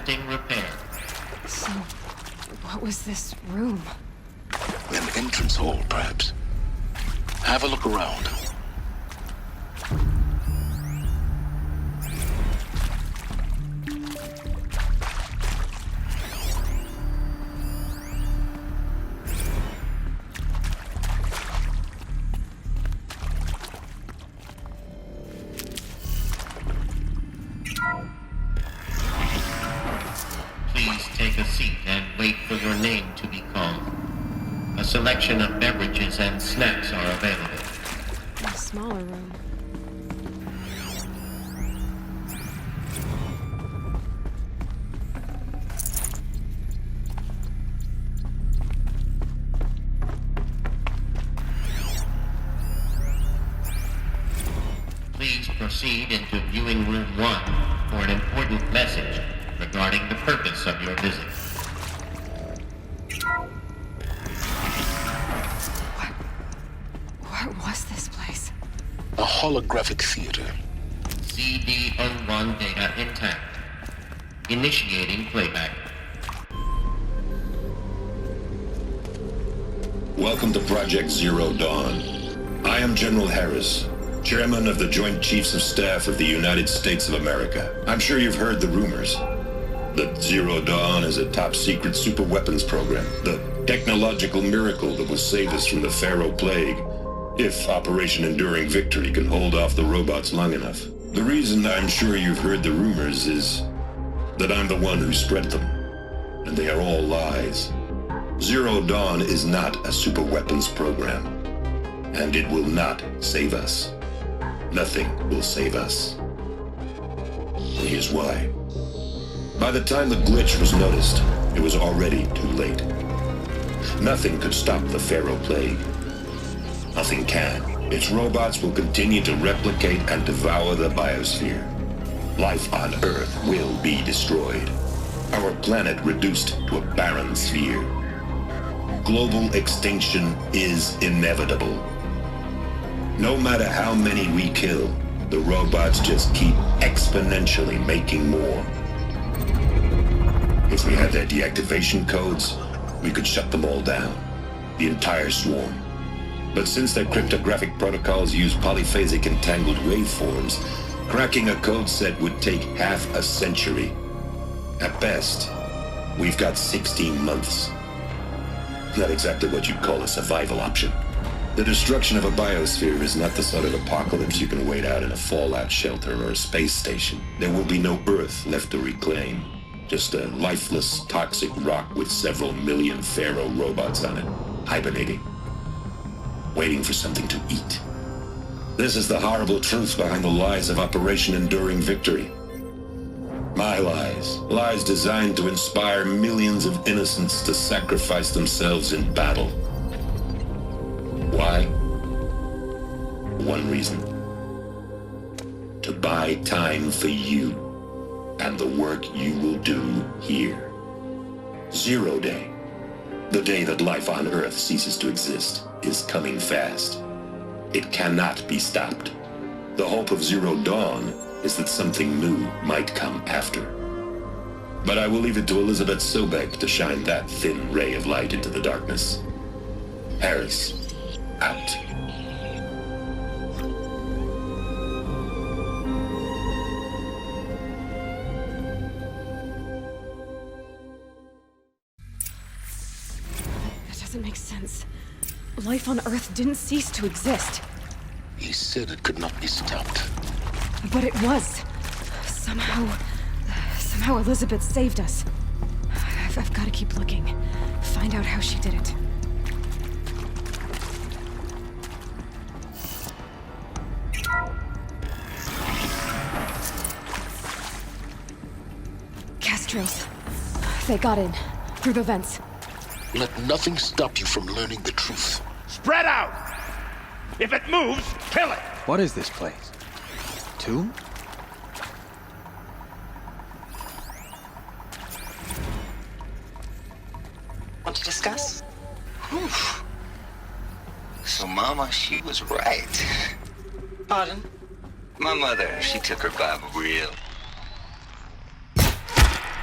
attempting repair. So, what was this room? An entrance hall, perhaps. Have a look around. Please take a seat and wait for your name to be called. A selection of beverages and snacks are available. A smaller room. Please proceed into viewing room 1 for an important message regarding the purpose of your visit. What was this place? A holographic theater. CD01 data intact. Initiating playback. Welcome to Project Zero Dawn. I am General Harris, Chairman of the Joint Chiefs of Staff of the United States of America. I'm sure you've heard the rumors that Zero Dawn is a top-secret superweapons program, the technological miracle that will save us from the Pharaoh Plague, if Operation Enduring Victory can hold off the robots long enough. The reason I'm sure you've heard the rumors is that I'm the one who spread them, and they are all lies. Zero Dawn is not a superweapons program, and it will not save us. Nothing will save us. And here's why. By the time the glitch was noticed, it was already too late. Nothing could stop the Pharaoh Plague. Nothing can. Its robots will continue to replicate and devour the biosphere. Life on Earth will be destroyed. Our planet reduced to a barren sphere. Global extinction is inevitable. No matter how many we kill, the robots just keep exponentially making more. If we had their deactivation codes, we could shut them all down. The entire swarm. But since their cryptographic protocols use polyphasic entangled waveforms, cracking a code set would take half a century. At best, we've got 16 months. Not exactly what you'd call a survival option. The destruction of a biosphere is not the sort of apocalypse you can wait out in a fallout shelter or a space station. There will be no Earth left to reclaim. Just a lifeless, toxic rock with several million Pharaoh robots on it, hibernating, waiting for something to eat. This is the horrible truth behind the lies of Operation Enduring Victory. My lies. Lies designed to inspire millions of innocents to sacrifice themselves in battle. Why? One reason. To buy time for you and the work you will do here. Zero Day, the day that life on Earth ceases to exist, is coming fast. It cannot be stopped. The hope of Zero Dawn is that something new might come after. But I will leave it to Elizabeth Sobek to shine that thin ray of light into the darkness. Harris, out. That doesn't make sense. Life on Earth didn't cease to exist. He said it could not be stopped. But it was. Somehow Elizabeth saved us. I've got to keep looking. Find out how she did it. Castros. They got in. Through the vents. Let nothing stop you from learning the truth. Spread out! If it moves, kill it! What is this place? Tomb? Want to discuss? Whew. So Mama, she was right. Pardon? My mother, she took her Bible real.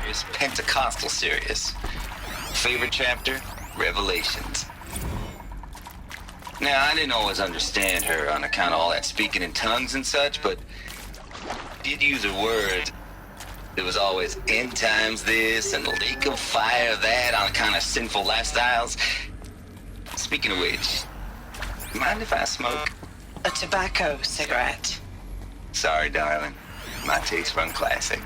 serious, Pentecostal serious. Favorite chapter? Revelations. Now, I didn't always understand her on account of all that speaking in tongues and such, but did use her words. There was always end times this and lake of fire that on account of sinful lifestyles. Speaking of which, mind if I smoke? A tobacco cigarette. Sorry, darling. My taste run classic.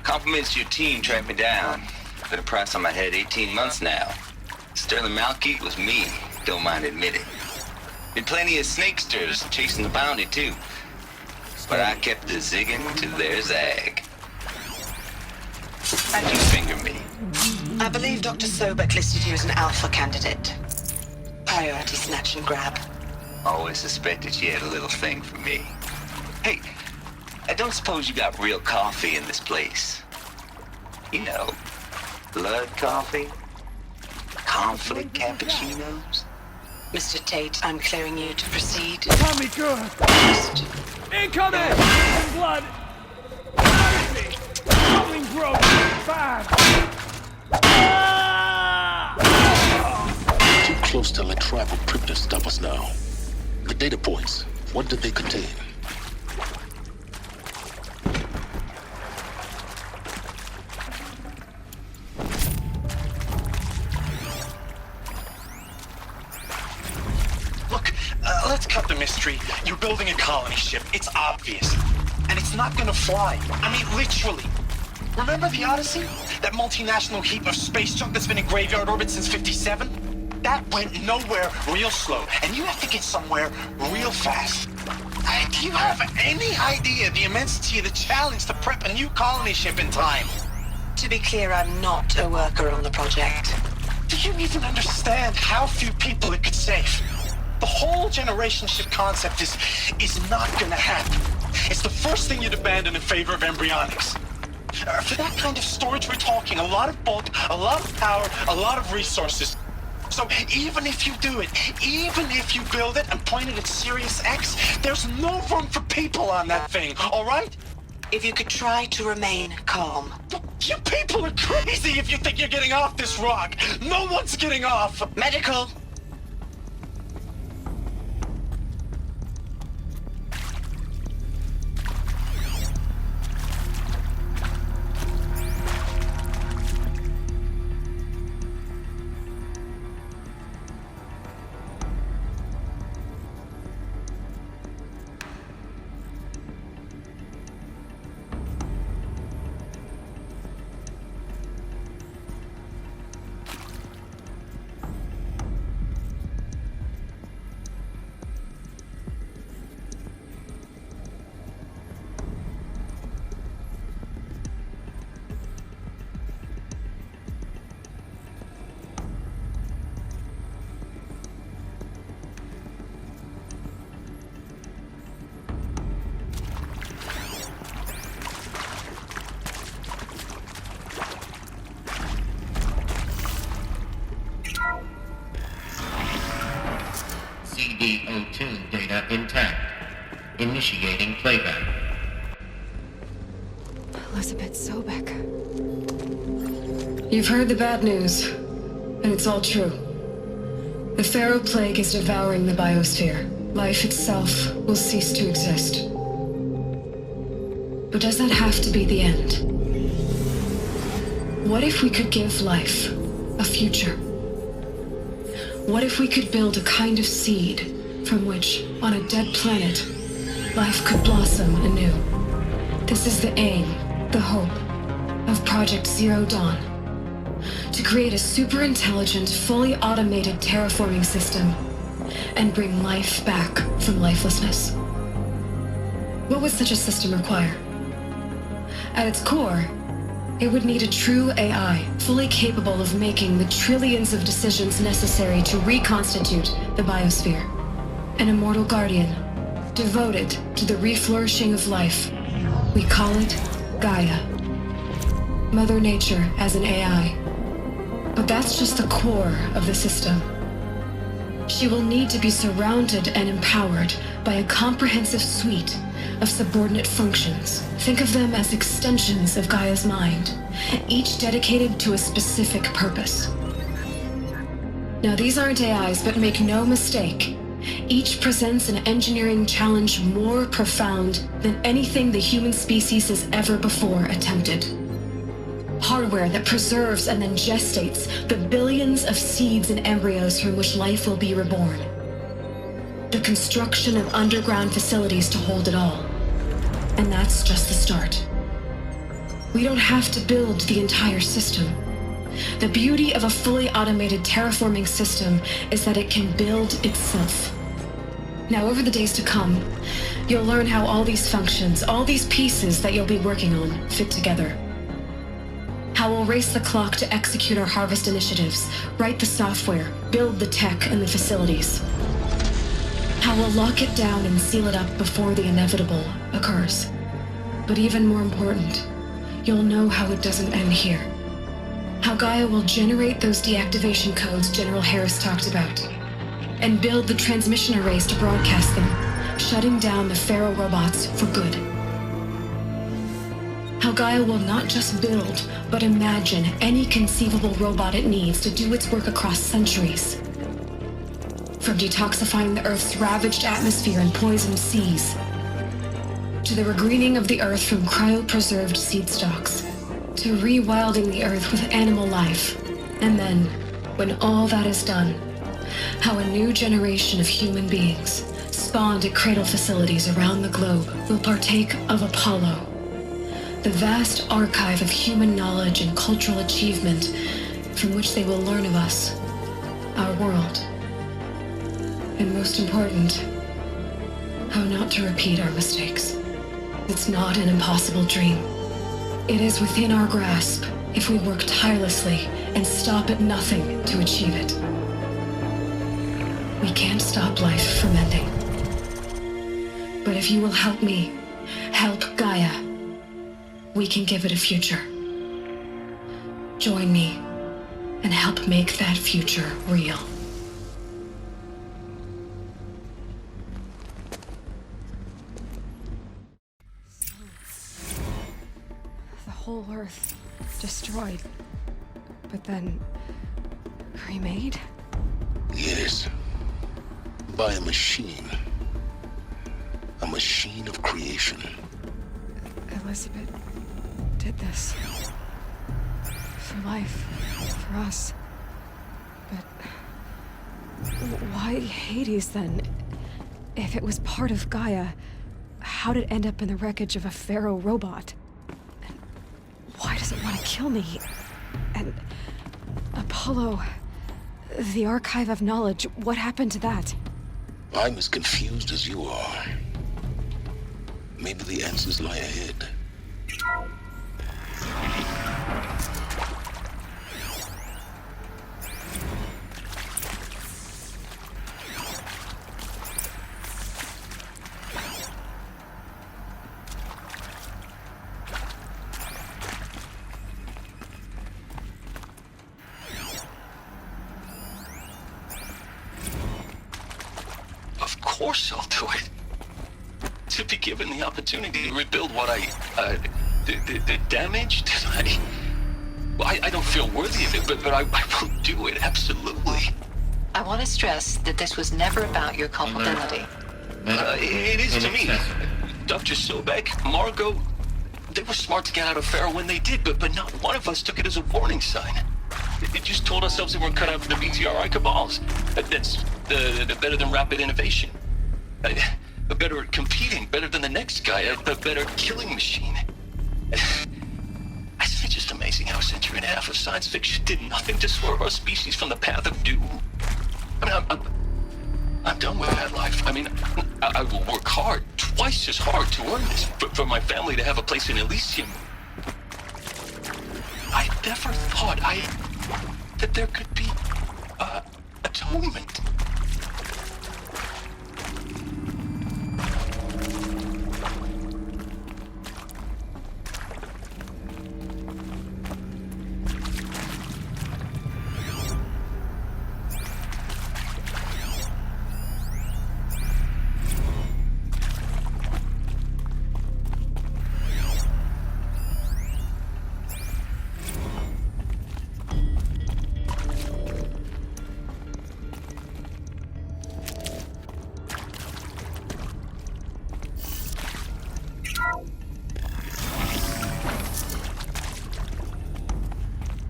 Compliments to your team tracked me down. Been a price on my head 18 months now. Sterling Malkeet was me, don't mind admitting. Been plenty of snakesters chasing the bounty, too. But I kept the zigging to their zag. How'd you finger me? I believe Dr. Sobek listed you as an alpha candidate. Priority snatch and grab. Always suspected she had a little thing for me. Hey, I don't suppose you got real coffee in this place. You know, blood coffee? Conflict cappuccinos? Mr. Tate, I'm clearing you to proceed. Tommy good! First, Incoming! In blood! Behind me! Rolling growth! 5! Too close to Latrapple Crypt to stop us now. The data points, what did they contain? Look, let's cut the mystery. You're building a colony ship. It's obvious. And it's not gonna fly. I mean, literally. Remember the Odyssey? That multinational heap of space junk that's been in graveyard orbit since 57? That went nowhere real slow. And you have to get somewhere real fast. Do you have any idea the immensity of the challenge to prep a new colony ship in time? to be clear, I'm not a worker on the project. Do you even understand how few people it could save? The whole generation ship concept is not gonna happen. It's the first thing you'd abandon in favor of embryonics. For that kind of storage, we're talking a lot of bulk, a lot of power, a lot of resources. So even if you do it, even if you build it and point it at Sirius X, there's no room for people on that thing, all right? If you could try to remain calm. You people are crazy if you think you're getting off this rock. No one's getting off. Medical! CD02 data intact. Initiating playback. Elizabeth Sobek. You've heard the bad news, and it's all true. The Pharaoh Plague is devouring the biosphere. Life itself will cease to exist. But does that have to be the end? What if we could give life a future? What if we could build a kind of seed from which, on a dead planet, life could blossom anew? This is the aim, the hope, of Project Zero Dawn. To create a super-intelligent, fully automated terraforming system and bring life back from lifelessness. What would such a system require? At its core, it would need a true AI, fully capable of making the trillions of decisions necessary to reconstitute the biosphere. An immortal guardian, devoted to the reflourishing of life. We call it Gaia. Mother Nature as an AI. But that's just the core of the system. She will need to be surrounded and empowered by a comprehensive suite of subordinate functions. Think of them as extensions of Gaia's mind, each dedicated to a specific purpose. Now, these aren't AIs, but make no mistake, each presents an engineering challenge more profound than anything the human species has ever before attempted. Hardware that preserves and then gestates the billions of seeds and embryos from which life will be reborn. The construction of underground facilities to hold it all. And that's just the start. We don't have to build the entire system. The beauty of a fully automated terraforming system is that it can build itself. Now, over the days to come, you'll learn how all these functions, all these pieces that you'll be working on, fit together. How we'll race the clock to execute our harvest initiatives, write the software, build the tech and the facilities. How we'll lock it down and seal it up before the inevitable occurs. But even more important, you'll know how it doesn't end here. How Gaia will generate those deactivation codes General Harris talked about, and build the transmission arrays to broadcast them, shutting down the Pharaoh robots for good. How Gaia will not just build, but imagine any conceivable robot it needs to do its work across centuries. From detoxifying the Earth's ravaged atmosphere and poisoned seas, to the regreening of the Earth from cryopreserved seed stalks, to rewilding the Earth with animal life. And then, when all that is done, how a new generation of human beings, spawned at cradle facilities around the globe, will partake of Apollo, the vast archive of human knowledge and cultural achievement from which they will learn of us, our world. And most important, how not to repeat our mistakes. It's not an impossible dream. It is within our grasp if we work tirelessly and stop at nothing to achieve it. We can't stop life from ending. But if you will help me, help Gaia, we can give it a future. Join me and help make that future real. The whole Earth destroyed, but then remade? Yes. By a machine. A machine of creation. Elizabeth did this. For life. For us. But why Hades then? If it was part of Gaia, how did it end up in the wreckage of a Pharaoh robot? And why does it want to kill me? And Apollo, the archive of knowledge, what happened to that? I'm as confused as you are. Maybe the answers lie ahead. Of course I'll do it. To be given the opportunity to rebuild what the damage that I don't feel worthy of it, but I will do it, absolutely. I want to stress that this was never about your culpability. It is to me. Dr. Sobek, Margot, they were smart to get out of Pharaoh when they did, but not one of us took it as a warning sign. It just told ourselves they weren't cut out for the BTRI cabals. That's the better than rapid innovation. A better at competing, better than the next guy, a better killing machine. It's just amazing how a century and a half of science fiction did nothing to swerve our species from the path of doom. I mean, I'm done with that life. I mean, I will work hard, twice as hard to earn this, for my family to have a place in Elysium. I never thought that there could be, atonement.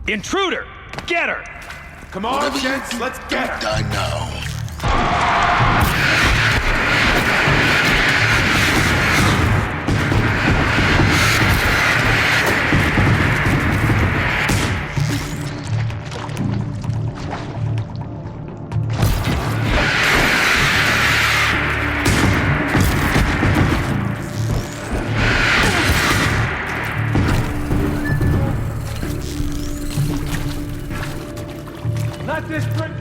Intruder! Get her! Come on, Whatever you gents, do, let's get her. die now. Not this prick.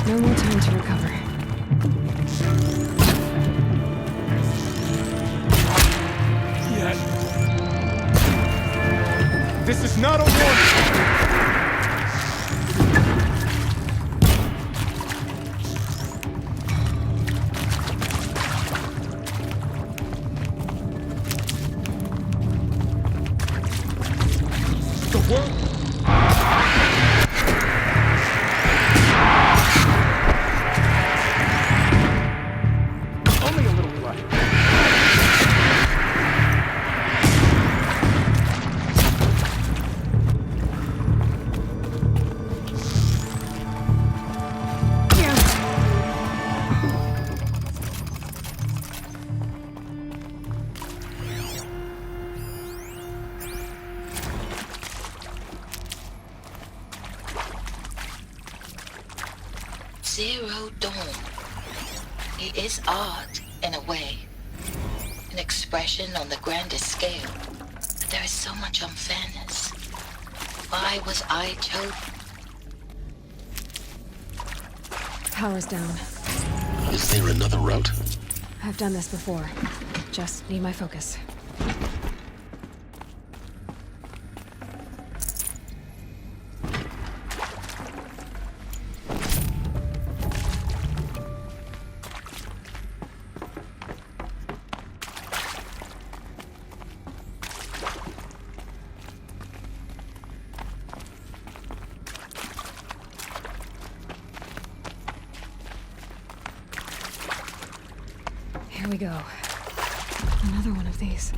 No more time to recover. Yet. This is not a warning. The world. Only a little blood. Zero Dawn. It is art, in a way. An expression on the grandest scale. But there is so much unfairness. Why was I chosen? Power's down. Is there another route? I've done this before. Just need my focus. Here we go. Another one of these.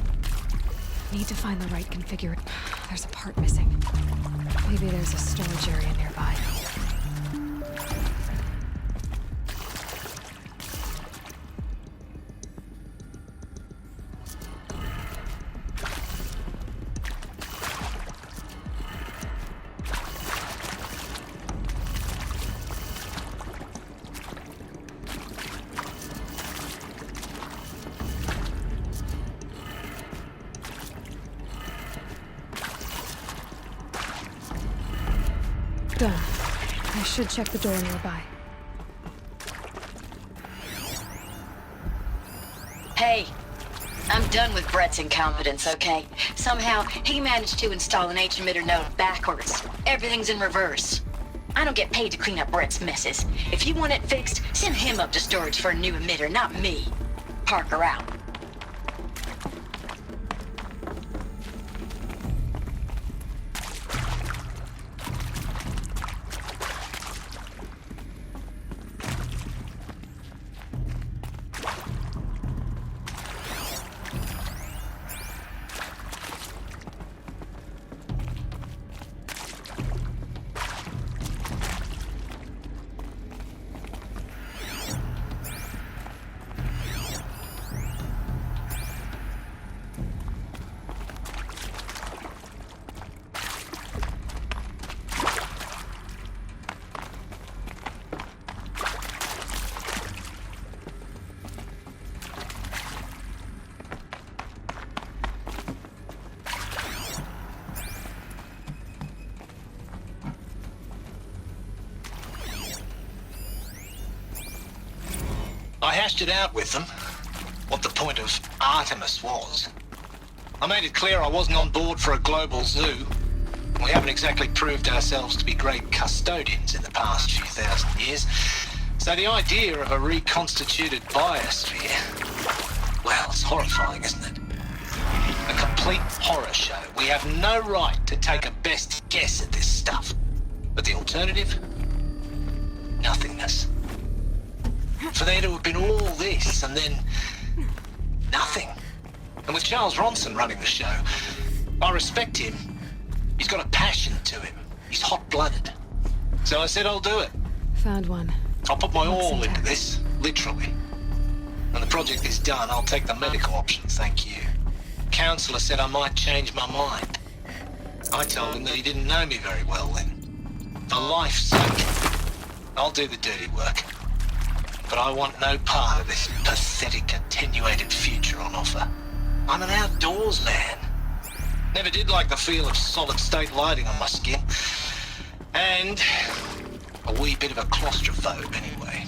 Need to find the right configuration. There's a part missing. Maybe there's a storage area nearby. Done. I should check the door nearby. Hey, I'm done with Brett's incompetence, okay? Somehow, he managed to install an H-emitter node backwards. Everything's in reverse. I don't get paid to clean up Brett's messes. If you want it fixed, send him up to storage for a new emitter, not me. Parker out. I hashed it out with them. what the point of Artemis was. I made it clear I wasn't on board for a global zoo. We haven't exactly proved ourselves to be great custodians in the past few thousand years. So the idea of a reconstituted biosphere, well, it's horrifying, isn't it? A complete horror show. We have no right to take a best guess at this stuff. But the alternative? Nothingness. For there to have been all this and then nothing. And with Charles Ronson running the show, I respect him. He's got a passion to him. He's hot-blooded. So I said I'll do it. Found one. I'll put my all into this, literally. When the project is done, I'll take the medical option, thank you. Counselor said I might change my mind. I told him that he didn't know me very well then. For life's sake, I'll do the dirty work. But I want no part of this pathetic, attenuated future on offer. I'm an outdoors man. Never did like the feel of solid-state lighting on my skin. And a wee bit of a claustrophobe, anyway.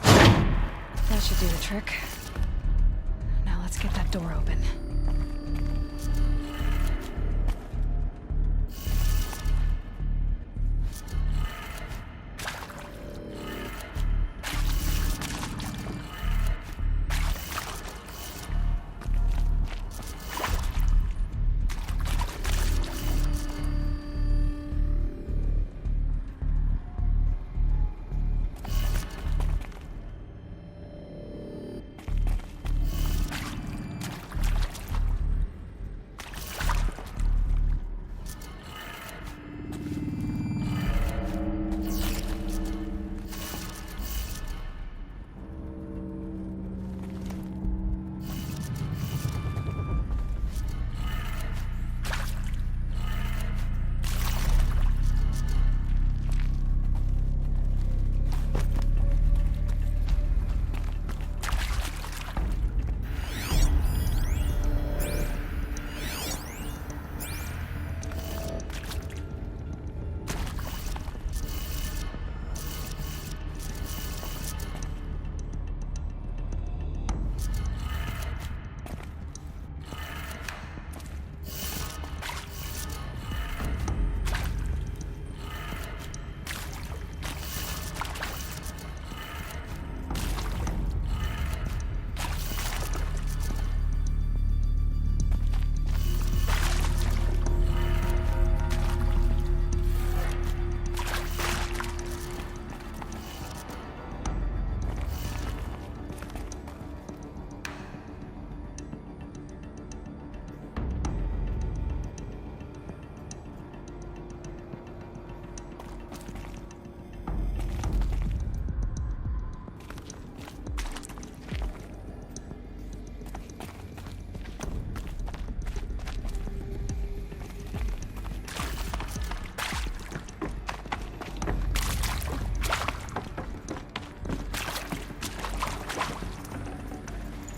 That should do the trick. Now let's get that door open.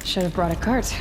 Should have brought a cart.